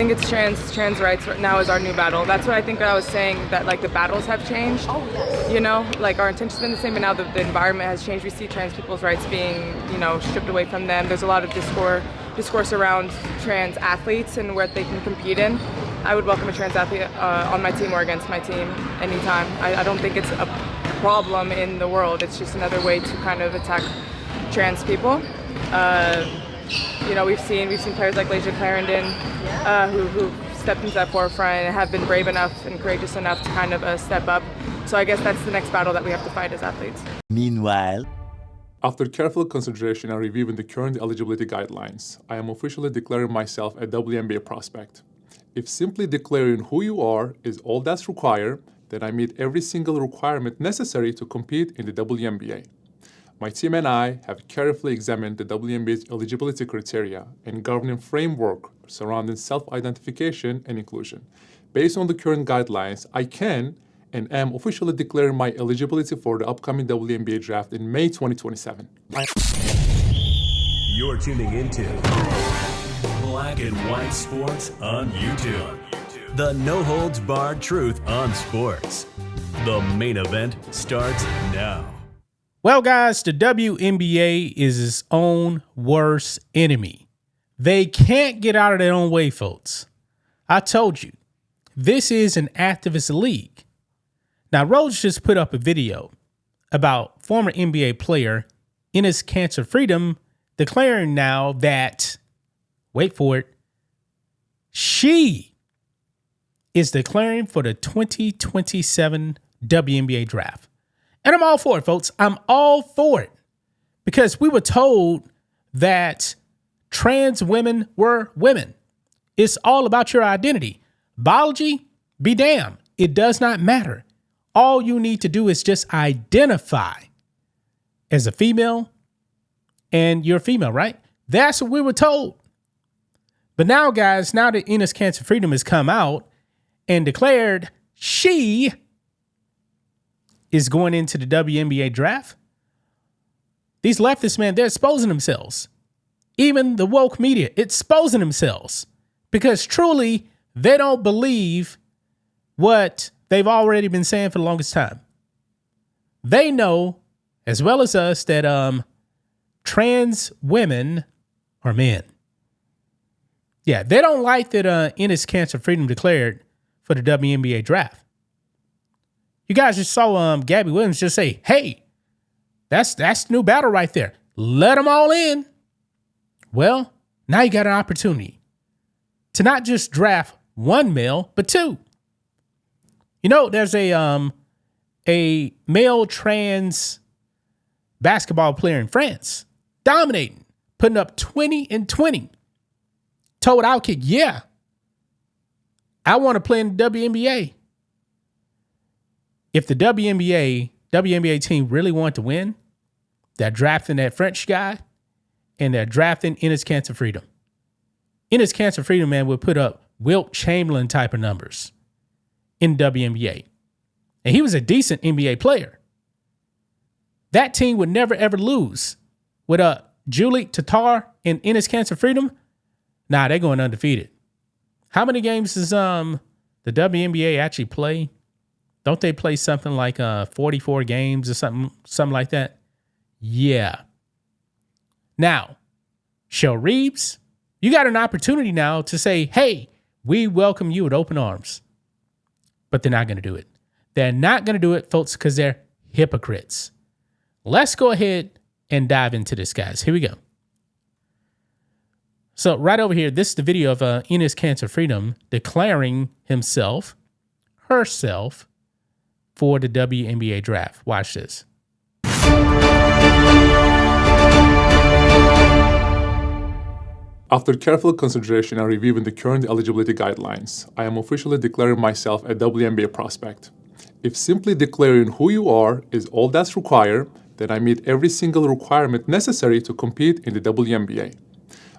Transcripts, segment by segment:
think it's trans rights now is our new battle. That's what I think I was saying, that like the battles have changed. Oh, yes. You know, like our intentions been the same, but now the environment has changed. We see trans people's rights being, stripped away from them. There's a lot of discourse around trans athletes and what they can compete in. I would welcome a trans athlete on my team or against my team anytime. I don't think it's a problem in the world. It's just another way to kind of attack trans people. We've seen players like Lasia Clarendon who stepped into that forefront and have been brave enough and courageous enough to kind of step up. So I guess that's the next battle that we have to fight as athletes. Meanwhile, after careful consideration and reviewing the current eligibility guidelines, I am officially declaring myself a WNBA prospect. If simply declaring who you are is all that's required, then I meet every single requirement necessary to compete in the WNBA. My team and I have carefully examined the WNBA's eligibility criteria and governing framework surrounding self-identification and inclusion. Based on the current guidelines, I can and am officially declaring my eligibility for the upcoming WNBA Draft in May 2027. You're tuning into Black and White Sports on YouTube. The no-holds-barred truth on sports. The main event starts now. Well, guys, the WNBA is its own worst enemy. They can't get out of their own way, folks. I told you, this is an activist league. Now, Rose just put up a video about former NBA player Enes Kanter Freedom declaring now that, wait for it, she is declaring for the 2027 WNBA Draft. And I'm all for it, folks. I'm all for it. Because we were told that trans women were women. It's all about your identity. Biology, be damned. It does not matter. All you need to do is just identify as a female, and you're female, right? That's what we were told. But now, guys, now that Enes Kanter Freedom has come out and declared she is going into the WNBA draft, these leftists, man, they're exposing themselves. Even the woke media, exposing themselves. Because truly, they don't believe what they've already been saying for the longest time. They know, as well as us, that trans women are men. Yeah, they don't like that Enes Kanter Freedom declared for the WNBA draft. You guys just saw Gabby Williams just say, hey, that's the new battle right there. Let them all in. Well, now you got an opportunity to not just draft one male, but two. You know, there's a male trans basketball player in France, dominating, putting up 20 and 20. Told Outkick, yeah, I want to play in the WNBA. If the WNBA team really want to win, they're drafting that French guy and they're drafting Enes Kanter Freedom. Enes Kanter Freedom, man, would put up Wilt Chamberlain type of numbers in WNBA. And he was a decent NBA player. That team would never, ever lose. With Julie Tatar and Enes Kanter Freedom, nah, they're going undefeated. How many games does the WNBA actually play? Don't they play something like 44 games or something like that? Yeah. Now, Shell Reeves, you got an opportunity now to say, hey, we welcome you with open arms. But they're not going to do it. They're not going to do it, folks, because they're hypocrites. Let's go ahead and dive into this, guys. Here we go. So right over here, this is the video of Enes Kanter Freedom declaring himself, herself, for the WNBA draft. Watch this. After careful consideration and reviewing the current eligibility guidelines, I am officially declaring myself a WNBA prospect. If simply declaring who you are is all that's required, then I meet every single requirement necessary to compete in the WNBA.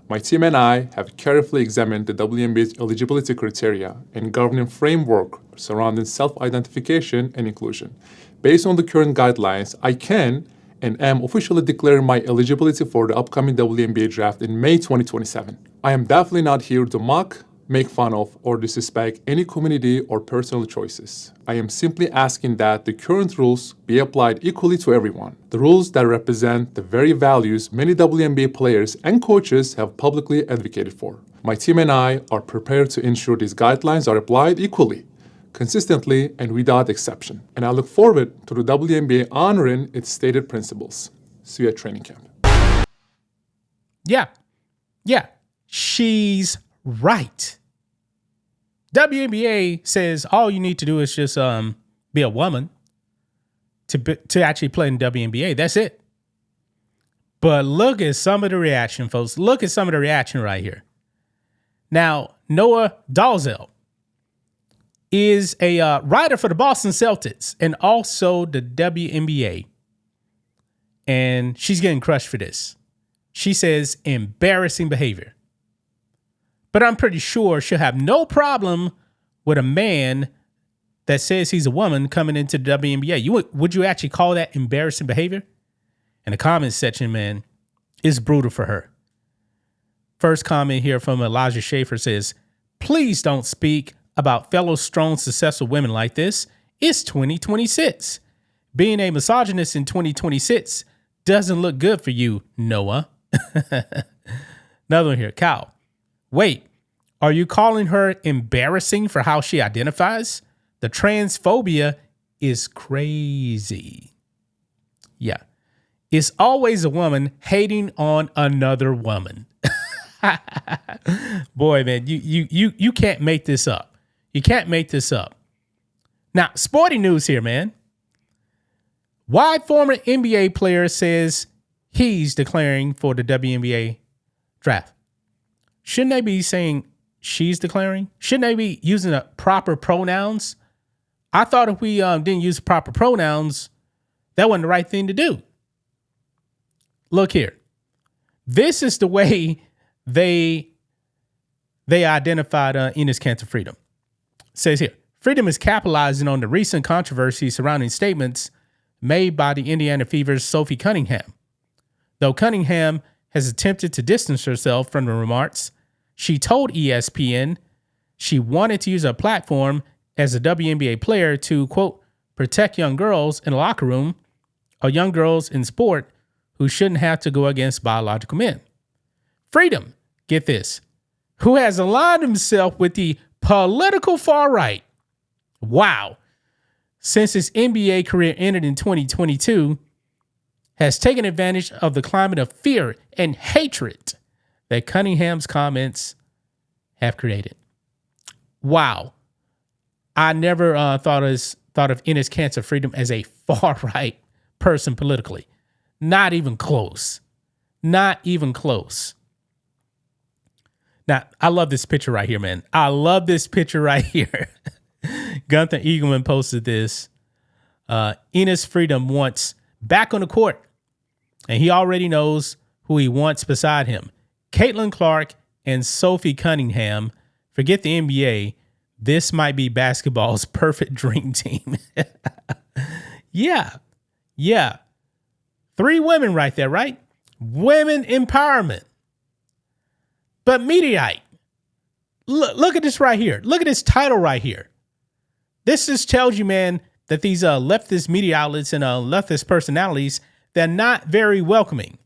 My team and I have carefully examined the WNBA's eligibility criteria and governing framework surrounding self-identification and inclusion. Based on the current guidelines, I can and am officially declaring my eligibility for the upcoming WNBA Draft in May 2027. I am definitely not here to mock, make fun of, or disrespect any community or personal choices. I am simply asking that the current rules be applied equally to everyone. The rules that represent the very values many WNBA players and coaches have publicly advocated for. My team and I are prepared to ensure these guidelines are applied equally, consistently, and without exception. And I look forward to the WNBA honoring its stated principles. See you at training camp. Yeah, she's right. WNBA says all you need to do is just be a woman to actually play in WNBA. That's it. But look at some of the reaction, folks. Look at some of the reaction right here. Now, Noah Dalzell is a writer for the Boston Celtics and also the WNBA. And she's getting crushed for this. She says embarrassing behavior. But I'm pretty sure she'll have no problem with a man that says he's a woman coming into the WNBA. Would you actually call that embarrassing behavior? And the comment section, man, is brutal for her. First comment here from Elijah Schaefer says, please don't speak about fellow strong, successful women like this. It's 2026. Being a misogynist in 2026 doesn't look good for you, Noah. Another one here, Kyle. Wait, are you calling her embarrassing for how she identifies? The transphobia is crazy. Yeah. It's always a woman hating on another woman. Boy, man, you can't make this up. You can't make this up. Now, sporting news here, man. Why former NBA player says he's declaring for the WNBA draft? Shouldn't they be saying she's declaring? Shouldn't they be using the proper pronouns? I thought if we didn't use proper pronouns, that wasn't the right thing to do. Look here. This is the way they identified Enes Kanter Freedom. It says here, Freedom is capitalizing on the recent controversy surrounding statements made by the Indiana Fever's Sophie Cunningham. Though Cunningham has attempted to distance herself from the remarks, she told ESPN she wanted to use her platform as a WNBA player to, quote, protect young girls in the locker room or young girls in sport who shouldn't have to go against biological men. Freedom, get this, who has aligned himself with the political far right. Wow. Since his NBA career ended in 2022, has taken advantage of the climate of fear and hatred that Cunningham's comments have created. Wow. I never thought of Enes Kanter Freedom as a far-right person politically. Not even close. Not even close. Now, I love this picture right here, man. I love this picture right here. Gunther Eagleman posted this. Enes Freedom wants back on the court, and he already knows who he wants beside him. Caitlin Clark and Sophie Cunningham. Forget the NBA. This might be basketball's perfect dream team. Yeah. 3 women right there, right? Women empowerment. But Mediaite, look at this right here. Look at this title right here. This just tells you, man, that these leftist media outlets and leftist personalities, they're not very welcoming.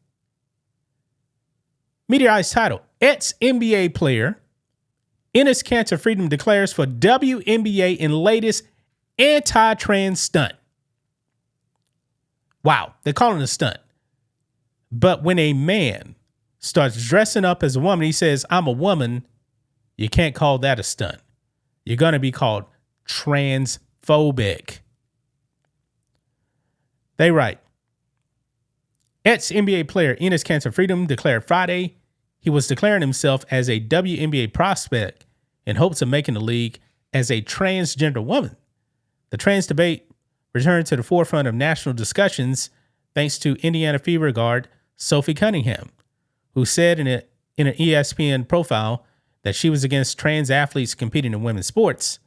Mediaite's title, ex-NBA player, Enes Kanter Freedom declares for WNBA in latest anti-trans stunt. Wow, they're calling it a stunt. But when a man starts dressing up as a woman, he says, I'm a woman, you can't call that a stunt. You're going to be called transphobic. They write, ex-NBA player Enes Kanter Freedom declared Friday he was declaring himself as a WNBA prospect in hopes of making the league as a transgender woman. The trans debate returned to the forefront of national discussions thanks to Indiana Fever guard Sophie Cunningham, who said in an ESPN profile that she was against trans athletes competing in women's sports.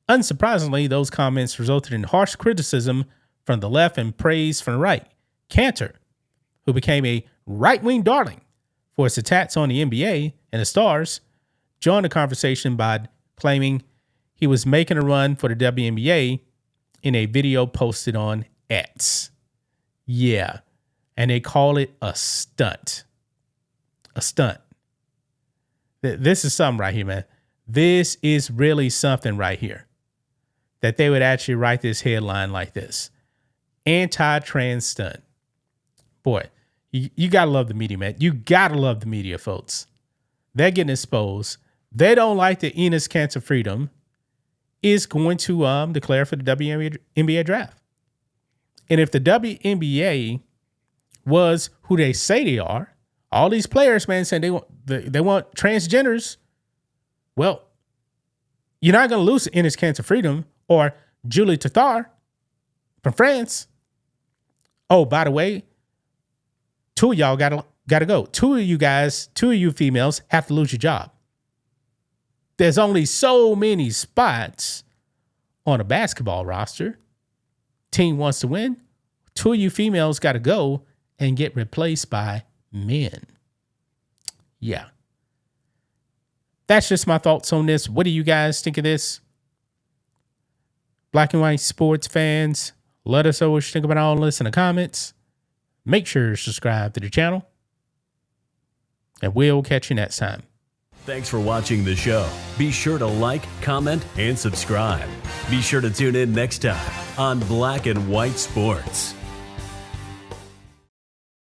Unsurprisingly, those comments resulted in harsh criticism from the left and praise from the right. Kanter, who became a right-wing darling for his attacks on the NBA and the Stars, joined the conversation by claiming he was making a run for the WNBA in a video posted on X. Yeah, and they call it a stunt. A stunt. This is something right here, man. This is really something right here. That they would actually write this headline like this. Anti-trans stunt. Boy, you got to love the media, man. You got to love the media, folks. They're getting exposed. They don't like that Enes Kanter Freedom is going to declare for the WNBA Draft. And if the WNBA was who they say they are, all these players, man, saying they want transgenders, well, you're not going to lose Enes Kanter Freedom or Julie Tatar from France. Oh, by the way, two of y'all gotta go. Two of you females have to lose your job. There's only so many spots on a basketball roster. Team wants to win. Two of you females got to go and get replaced by men. Yeah. That's just my thoughts on this. What do you guys think of this? Black and white sports fans, let us know what you think about all this in the comments. Make sure to subscribe to the channel. And we'll catch you next time. Thanks for watching the show. Be sure to like, comment, and subscribe. Be sure to tune in next time on Black and White Sports.